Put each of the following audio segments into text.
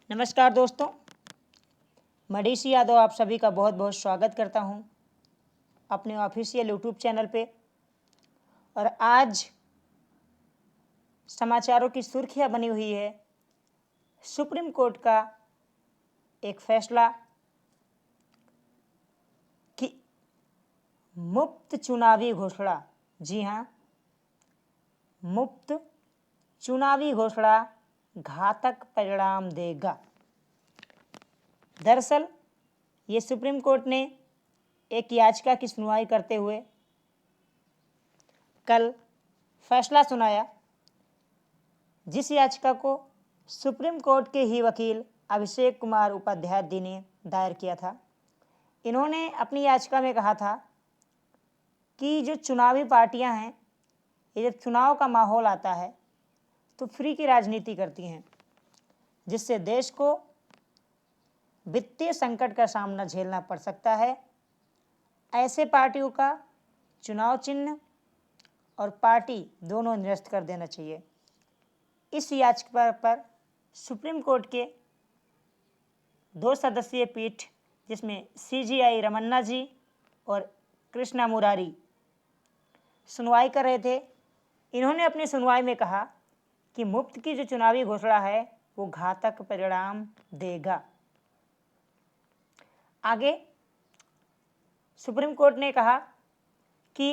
नमस्कार दोस्तों, मैं डीसी यादव आप सभी का बहुत बहुत स्वागत करता हूं अपने ऑफिशियल यूट्यूब चैनल पे। और आज समाचारों की सुर्खियां बनी हुई है सुप्रीम कोर्ट का एक फैसला कि मुफ्त चुनावी घोषणा, जी हाँ, मुफ्त चुनावी घोषणा घातक परिणाम देगा। दरअसल ये सुप्रीम कोर्ट ने एक याचिका की सुनवाई करते हुए कल फैसला सुनाया, जिस याचिका को सुप्रीम कोर्ट के ही वकील अभिषेक कुमार उपाध्याय जी ने दायर किया था। इन्होंने अपनी याचिका में कहा था कि जो चुनावी पार्टियां हैं, ये जब चुनाव का माहौल आता है तो फ्री की राजनीति करती हैं, जिससे देश को वित्तीय संकट का सामना झेलना पड़ सकता है। ऐसे पार्टियों का चुनाव चिन्ह और पार्टी दोनों निरस्त कर देना चाहिए। इस याचिका पर सुप्रीम कोर्ट के 2 सदस्यीय पीठ, जिसमें CJI रमन्ना जी और कृष्णा मुरारी सुनवाई कर रहे थे, इन्होंने अपनी सुनवाई में कहा कि मुफ्त की जो चुनावी घोषणा है वो घातक परिणाम देगा। आगे सुप्रीम कोर्ट ने कहा कि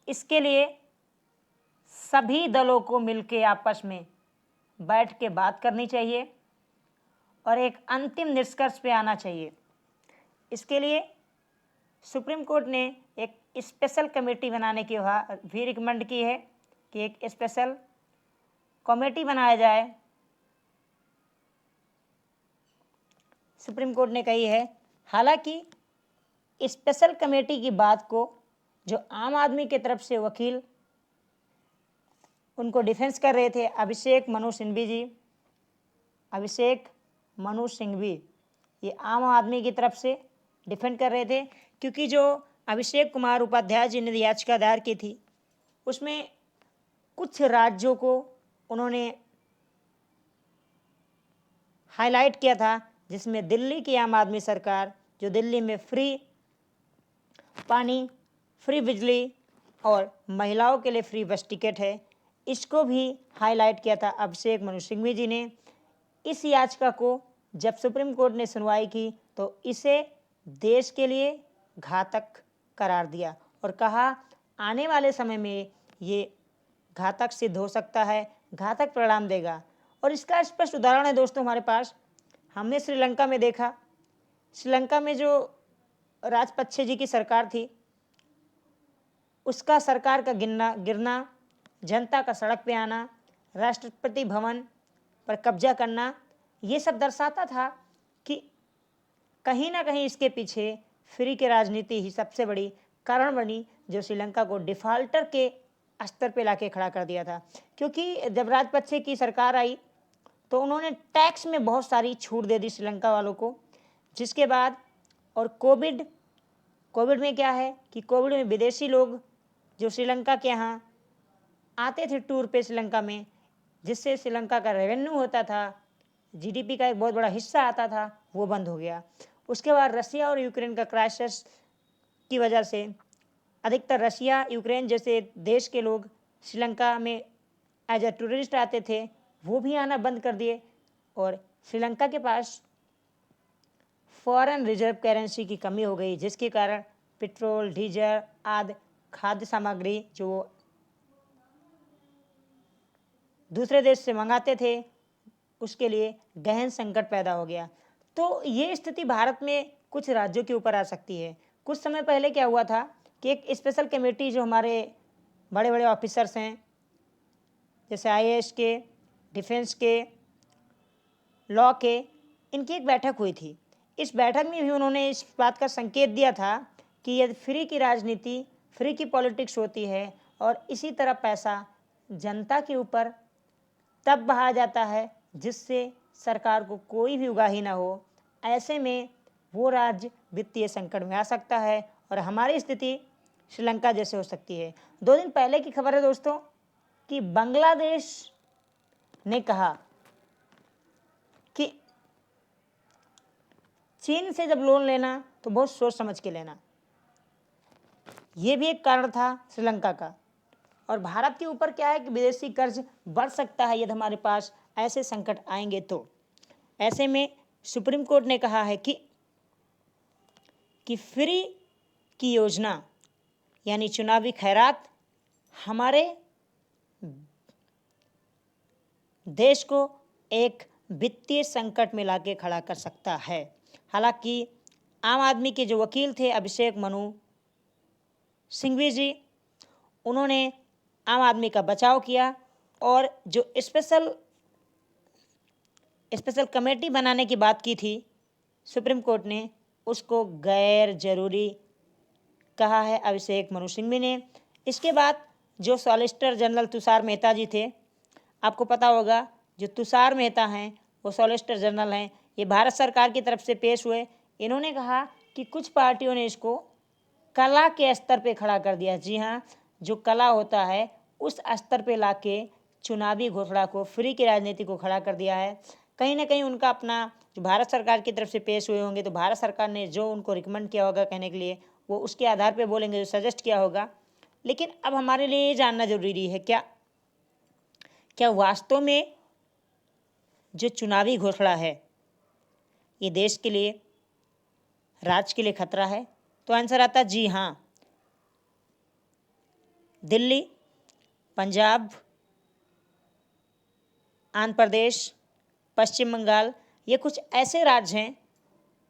इसके लिए सभी दलों को मिलकर आपस में बैठ के बात करनी चाहिए और एक अंतिम निष्कर्ष पे आना चाहिए। इसके लिए सुप्रीम कोर्ट ने एक स्पेशल कमेटी बनाने की भी रिकमेंड की है कि एक स्पेशल कमेटी बनाया जाए। सुप्रीम कोर्ट ने कही है, हालांकि स्पेशल कमेटी की बात को जो आम आदमी की तरफ से वकील उनको डिफेंस कर रहे थे, अभिषेक मनु सिंघवी, ये आम आदमी की तरफ से डिफेंड कर रहे थे, क्योंकि जो अभिषेक कुमार उपाध्याय जी ने याचिका दायर की थी उसमें कुछ राज्यों को उन्होंने हाईलाइट किया था, जिसमें दिल्ली की आम आदमी सरकार, जो दिल्ली में फ्री पानी, फ्री बिजली और महिलाओं के लिए फ्री बस टिकट है, इसको भी हाईलाइट किया था अभिषेक मनु सिंघवी जी ने। इस याचिका को जब सुप्रीम कोर्ट ने सुनवाई की तो इसे देश के लिए घातक करार दिया और कहा आने वाले समय में ये घातक सिद्ध हो सकता है, घातक परिणाम देगा। और इसका स्पष्ट उदाहरण है दोस्तों हमारे पास। हमने श्रीलंका में देखा, श्रीलंका में जो राजपक्षे जी की सरकार थी, उसका सरकार का गिरना, जनता का सड़क पे आना, राष्ट्रपति भवन पर कब्जा करना, ये सब दर्शाता था कि कहीं ना कहीं इसके पीछे फ्री की राजनीति ही सबसे बड़ी कारण बनी, जो श्रीलंका को डिफाल्टर के स्तर पे लाके खड़ा कर दिया था। क्योंकि जब राजपक्षे की सरकार आई तो उन्होंने टैक्स में बहुत सारी छूट दे दी श्रीलंका वालों को, जिसके बाद और कोविड में क्या है कि कोविड में विदेशी लोग जो श्रीलंका के यहाँ आते थे टूर पे श्रीलंका में, जिससे श्रीलंका का रेवेन्यू होता था, GDP का एक बहुत बड़ा हिस्सा आता था, वो बंद हो गया। उसके बाद रशिया और यूक्रेन का क्राइसिस की वजह से अधिकतर रशिया, यूक्रेन जैसे देश के लोग श्रीलंका में एज ए टूरिस्ट आते थे, वो भी आना बंद कर दिए। और श्रीलंका के पास फॉरेन रिजर्व करेंसी की कमी हो गई, जिसके कारण पेट्रोल, डीजल आदि खाद्य सामग्री जो दूसरे देश से मंगाते थे, उसके लिए गहन संकट पैदा हो गया। तो ये स्थिति भारत में कुछ राज्यों के ऊपर आ सकती है। कुछ समय पहले क्या हुआ था कि एक स्पेशल कमेटी, जो हमारे बड़े बड़े ऑफिसर्स हैं जैसे IAS के, डिफेंस के, लॉ के, इनकी एक बैठक हुई थी। इस बैठक में भी उन्होंने इस बात का संकेत दिया था कि यदि फ्री की राजनीति, फ्री की पॉलिटिक्स होती है और इसी तरह पैसा जनता के ऊपर तब बहाया जाता है जिससे सरकार को कोई भी उगाही ना हो, ऐसे में वो राज्य वित्तीय संकट में आ सकता है और हमारी स्थिति श्रीलंका जैसे हो सकती है। 2 दिन पहले की खबर है दोस्तों कि बांग्लादेश ने कहा चीन से जब लोन लेना तो बहुत सोच समझ के लेना। ये भी एक कारण था श्रीलंका का। और भारत के ऊपर क्या है कि विदेशी कर्ज बढ़ सकता है यदि हमारे पास ऐसे संकट आएंगे तो। ऐसे में सुप्रीम कोर्ट ने कहा है कि फ्री की योजना यानी चुनावी खैरात हमारे देश को एक वित्तीय संकट में लाके खड़ा कर सकता है। हालांकि आम आदमी के जो वकील थे अभिषेक मनु सिंघवी जी, उन्होंने आम आदमी का बचाव किया और जो स्पेशल कमेटी बनाने की बात की थी सुप्रीम कोर्ट ने, उसको गैर जरूरी कहा है अभिषेक मनु सिंघवी ने। इसके बाद जो सॉलिसिटर जनरल तुषार मेहता जी थे, आपको पता होगा जो तुषार मेहता हैं वो सॉलिसिटर जनरल हैं, ये भारत सरकार की तरफ से पेश हुए। इन्होंने कहा कि कुछ पार्टियों ने इसको कला के स्तर पे खड़ा कर दिया। जी हाँ, जो कला होता है उस स्तर पे लाके चुनावी घोषणा को, फ्री की राजनीति को खड़ा कर दिया है। कहीं ना कहीं उनका अपना जो भारत सरकार की तरफ से पेश हुए होंगे तो भारत सरकार ने जो उनको रिकमेंड किया होगा कहने के लिए वो उसके आधार पे बोलेंगे, जो सजेस्ट किया होगा। लेकिन अब हमारे लिए ये जानना जरूरी है क्या वास्तव में जो चुनावी घोषणा है ये देश के लिए, राज्य के लिए खतरा है? तो आंसर आता जी हाँ। दिल्ली, पंजाब, आंध्र प्रदेश, पश्चिम बंगाल, ये कुछ ऐसे राज्य हैं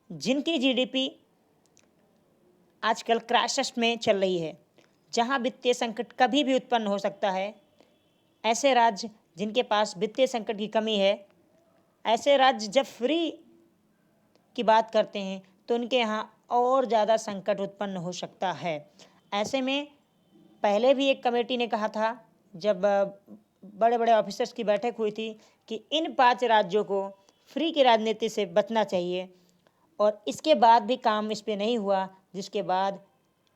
जिनकी जीडीपी आजकल क्राइसिस में चल रही है, जहां वित्तीय संकट कभी भी उत्पन्न हो सकता है। ऐसे राज्य जिनके पास वित्तीय संकट की कमी है, ऐसे राज्य जब फ्री की बात करते हैं तो उनके यहाँ और ज़्यादा संकट उत्पन्न हो सकता है। ऐसे में पहले भी एक कमेटी ने कहा था जब बड़े बड़े ऑफिसर्स की बैठक हुई थी कि इन 5 राज्यों को फ्री की राजनीति से बचना चाहिए, और इसके बाद भी काम इस पर नहीं हुआ, जिसके बाद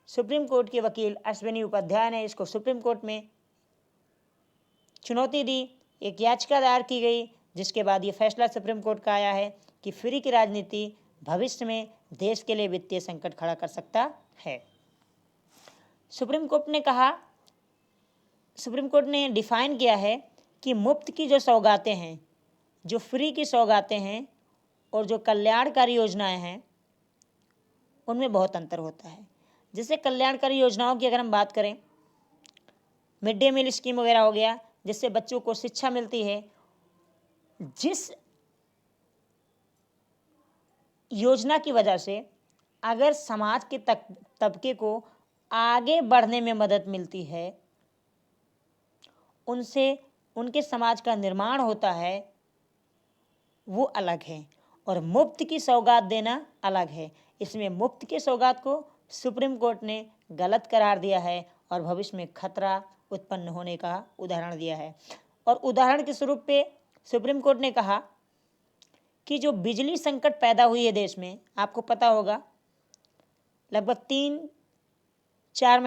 सुप्रीम कोर्ट के वकील अश्विनी उपाध्याय ने इसको सुप्रीम कोर्ट में चुनौती दी, एक याचिका दायर की गई, जिसके बाद ये फैसला सुप्रीम कोर्ट का आया है कि फ्री की राजनीति भविष्य में देश के लिए वित्तीय संकट खड़ा कर सकता है। सुप्रीम कोर्ट ने डिफाइन किया है कि मुफ्त की जो सौगातें हैं, जो फ्री की सौगातें हैं और जो कल्याणकारी योजनाएं हैं, उनमें बहुत अंतर होता है। जैसे कल्याणकारी योजनाओं की अगर हम बात करें, मिड डे मील स्कीम वगैरह हो गया, जिससे बच्चों को शिक्षा मिलती है। जिस योजना की वजह से अगर समाज के तबके को आगे बढ़ने में मदद मिलती है, उनसे उनके समाज का निर्माण होता है, वो अलग है, और मुफ्त की सौगात देना अलग है। इसमें मुफ्त की सौगात को सुप्रीम कोर्ट ने गलत करार दिया है और भविष्य में खतरा उत्पन्न होने का उदाहरण दिया है। और उदाहरण के स्वरूप पे सुप्रीम कोर्ट ने कहा कि जो बिजली संकट पैदा हुई है देश में, आपको पता होगा लगभग 3-4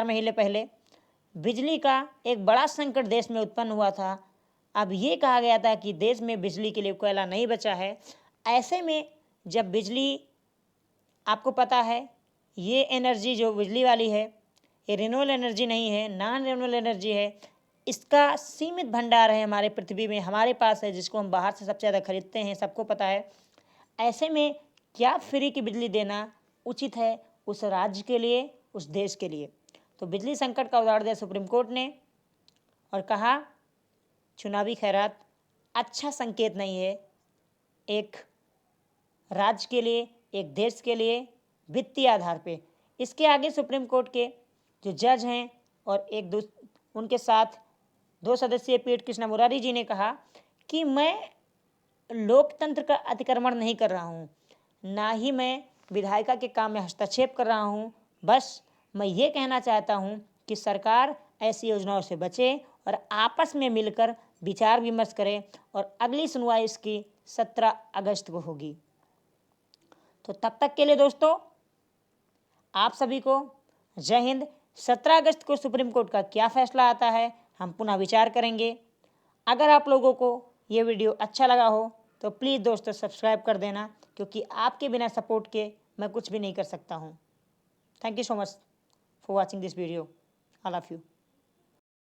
महीने पहले बिजली का एक बड़ा संकट देश में उत्पन्न हुआ था। अब ये कहा गया था कि देश में बिजली के लिए कोयला नहीं बचा है। ऐसे में जब बिजली, आपको पता है ये एनर्जी जो बिजली वाली है ये रिन्यूएबल एनर्जी नहीं है, नॉन रिन्यूएबल एनर्जी है। इसका सीमित भंडार है हमारे पृथ्वी में, हमारे पास है, जिसको हम बाहर से सबसे ज़्यादा खरीदते हैं, सबको पता है। ऐसे में क्या फ्री की बिजली देना उचित है उस राज्य के लिए, उस देश के लिए? तो बिजली संकट का उदाहरण दिया सुप्रीम कोर्ट ने और कहा चुनावी खैरात अच्छा संकेत नहीं है एक राज्य के लिए, एक देश के लिए वित्तीय आधार पे। इसके आगे सुप्रीम कोर्ट के जो जज हैं और उनके साथ 2 सदस्यीय पीठ कृष्णा मुरारी जी ने कहा कि मैं लोकतंत्र का अतिक्रमण नहीं कर रहा हूँ, ना ही मैं विधायिका के काम में हस्तक्षेप कर रहा हूँ। बस मैं ये कहना चाहता हूँ कि सरकार ऐसी योजनाओं से बचे और आपस में मिलकर विचार विमर्श करे, और अगली सुनवाई इसकी 17 अगस्त को होगी। तो तब तक के लिए दोस्तों आप सभी को जय हिंद। 17 अगस्त को सुप्रीम कोर्ट का क्या फैसला आता है हम पुनः विचार करेंगे। अगर आप लोगों को ये वीडियो अच्छा लगा हो तो प्लीज़ दोस्तों सब्सक्राइब कर देना, क्योंकि आपके बिना सपोर्ट के मैं कुछ भी नहीं कर सकता हूँ। Thank you so much for watching this video. I love you.